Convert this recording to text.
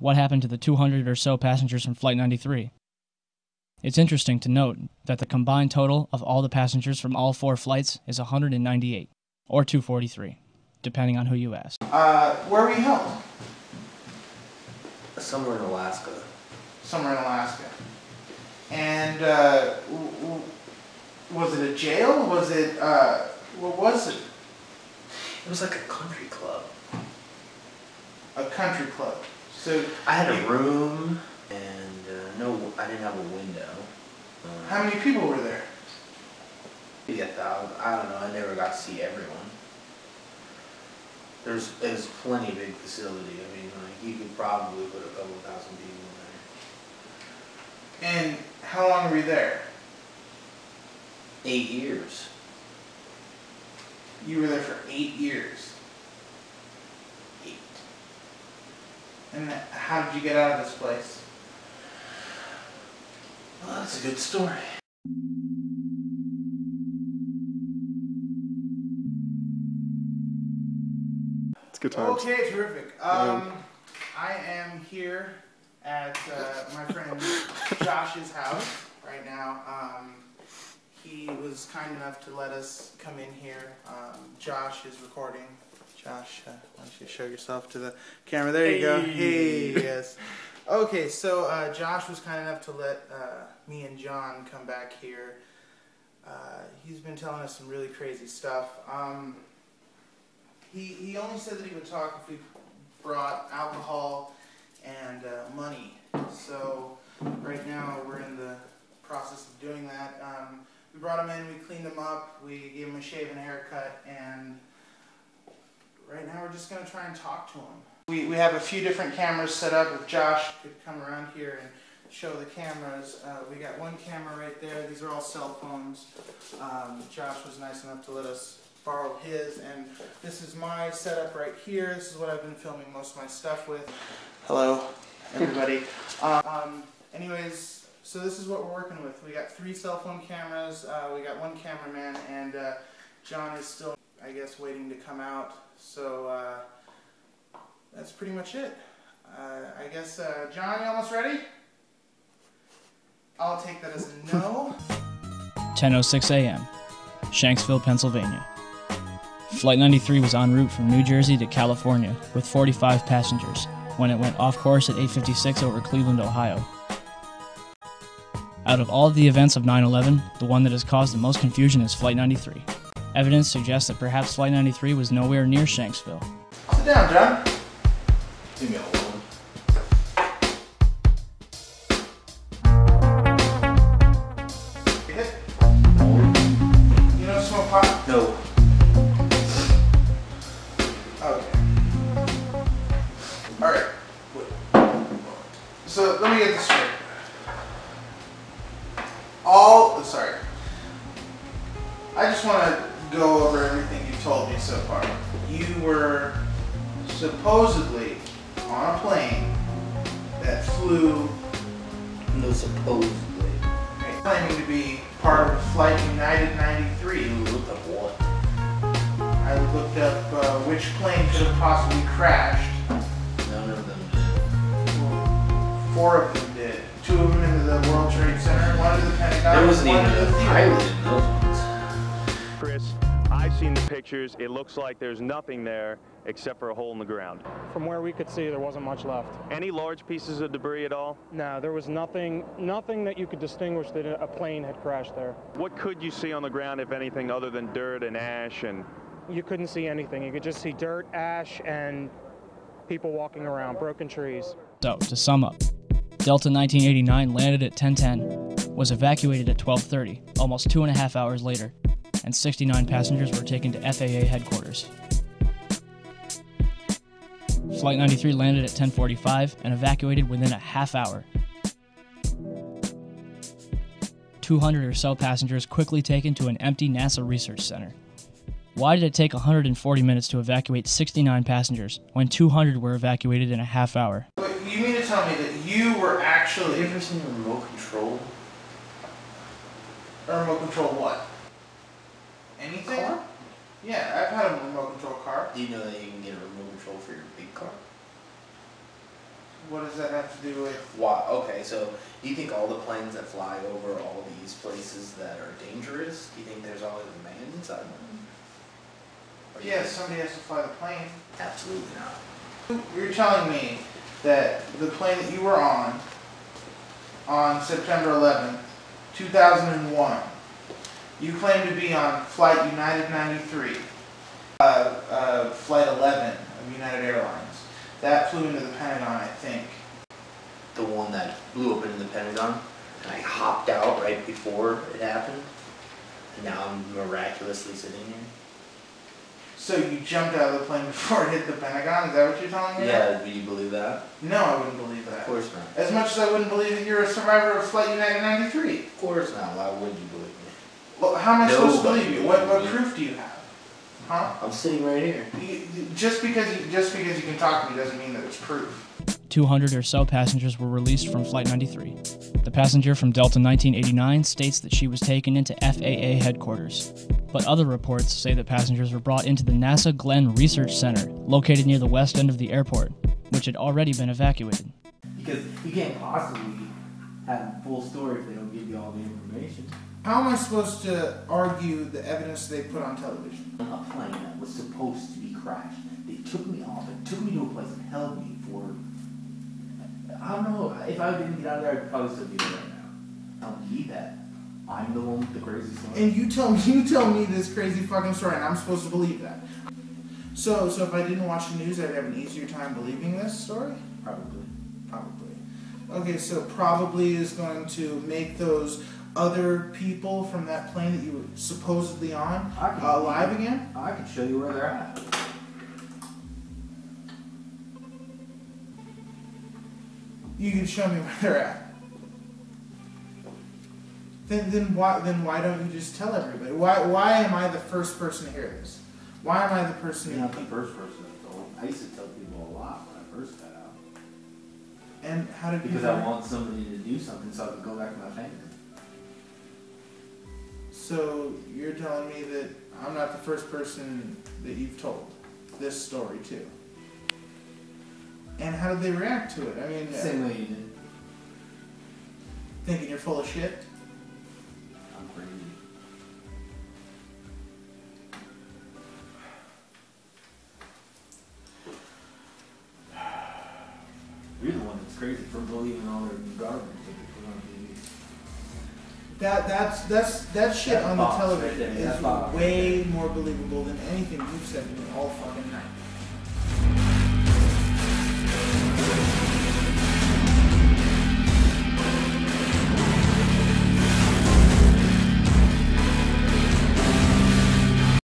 What happened to the 200 or so passengers from Flight 93? It's interesting to note that the combined total of all the passengers from all 4 flights is 198, or 243, depending on who you ask. Where were you held? Somewhere in Alaska. Somewhere in Alaska. And was it a jail? Was it, what was it? It was like a country club. A country club. So I had a room, and no, I didn't have a window. How many people were there? Maybe 1,000. I don't know. I never got to see everyone. It was plenty big facility. I mean, like, you could probably put a couple thousand people in there. And how long were you there? 8 years. You were there for 8 years. 8. And how did you get out of this place? Well, that's a good story. It's good times. Okay, terrific. I am here at my friend Josh's house right now. He was kind enough to let us come in here. Josh is recording. Josh, why don't you show yourself to the camera? There you go. Hey, yes. Okay, so Josh was kind enough to let me and John come back here. He's been telling us some really crazy stuff. He only said that he would talk if we brought alcohol and money. So right now we're in the process of doing that. We brought him in, we cleaned him up, we gave him a shave and a haircut, and right now we're just going to try and talk to him. We have a few different cameras set up. If Josh could come around here and show the cameras. We got one camera right there. These are all cell phones. Josh was nice enough to let us borrow his, and this is my setup right here. This is what I've been filming most of my stuff with. Hello, everybody. Anyways, so this is what we're working with. We got 3 cell phone cameras. We got 1 cameraman, and John is still, I guess, waiting to come out. So that's pretty much it. I guess, John, you almost ready? I'll take that as a no. 10:06 a.m., Shanksville, Pennsylvania. Flight 93 was en route from New Jersey to California with 45 passengers when it went off course at 8:56 over Cleveland, Ohio. Out of all of the events of 9/11, the one that has caused the most confusion is Flight 93. Evidence suggests that perhaps Flight 93 was nowhere near Shanksville. Sit down, John. Leave me alone. You hit? You don't smoke pot? No. Okay. Alright. So, let me get this straight. Sorry. I just want to go over everything you told me so far. You were supposedly on a plane that flew... No, supposedly. claiming to be part of Flight United 93. You looked up what? I looked up which plane could have possibly crashed. None of them. 4 of them did. 2 of them into the World Trade Center, 1 to the Pentagon, There wasn't 1 even to the a theater. pilot in those ones. Chris, I've seen the pictures. It looks like there's nothing there except for a hole in the ground. From where we could see, there wasn't much left. Any large pieces of debris at all? No, there was nothing that you could distinguish that a plane had crashed there. What could you see on the ground, if anything, other than dirt and ash? And You couldn't see anything. You could just see dirt, ash, and people walking around, broken trees. So, to sum up, Delta 1989 landed at 10:10, was evacuated at 12:30, almost 2.5 hours later, and 69 passengers were taken to FAA headquarters. Flight 93 landed at 10:45 and evacuated within a half hour. 200 or so passengers quickly taken to an empty NASA research center. Why did it take 140 minutes to evacuate 69 passengers when 200 were evacuated in a half hour? Wait, you mean to tell me that you were actually... Have you ever seen a remote control? A remote control what? Anything? Car? Yeah, I've had a remote control car. Do you know that you can get a remote control for your big car? What does that have to do with? Why? Okay, so do you think all the planes that fly over all these places that are dangerous, do you think there's always a man inside them? Or you Yeah, think- somebody has to fly the plane. Absolutely not. You're telling me that the plane that you were on September 11th, 2001, you claim to be on Flight United 93, Flight 11 of United Airlines. That flew into the Pentagon, I think. The one that blew up into the Pentagon, and I hopped out right before it happened, and now I'm miraculously sitting here. So you jumped out of the plane before it hit the Pentagon? Is that what you're telling me? Yeah, do you believe that? No, I wouldn't believe Of that. course not. As much as I wouldn't believe that you're a survivor of Flight United 93. Of course not. Why would you believe me? Well, how am I supposed to Nobody believe you? What believes me. proof do you have? Huh? I'm sitting right here. Just because you can talk to me doesn't mean that it's proof. 200 or so passengers were released from Flight 93. The passenger from Delta 1989 states that she was taken into FAA headquarters. But other reports say that passengers were brought into the NASA Glenn Research Center, located near the west end of the airport, which had already been evacuated. Because you can't possibly have a full story if they don't give you all the information. How am I supposed to argue the evidence they put on television? A plane that was supposed to be crashed. They took me off and took me to a place and held me for, I don't know, if I didn't get out of there, I'd probably still be there right now. Tell me that I'm the one with the crazy story. And you tell me this crazy fucking story, and I'm supposed to believe that. So if I didn't watch the news, I'd have an easier time believing this story? Probably. Okay, so probably is going to make those other people from that plane that you were supposedly on alive again? I can show you where they're at. You can show me where they're at. Then why don't you just tell everybody? Why am I the first person to hear this? Why am I the person? You're not the first person I told. I used to tell people a lot when I first got out. And how did Because people? I want somebody to do something so I can go back to my family. So you're telling me that I'm not the first person that you've told this story to? And how did they react to it? I mean, Same way you did. thinking you're full of shit. I'm crazy. You're the one that's crazy for believing all their garbage that they put on TV. That shit on the Box right television there, that is box. way more believable than anything you've said to me all fucking night.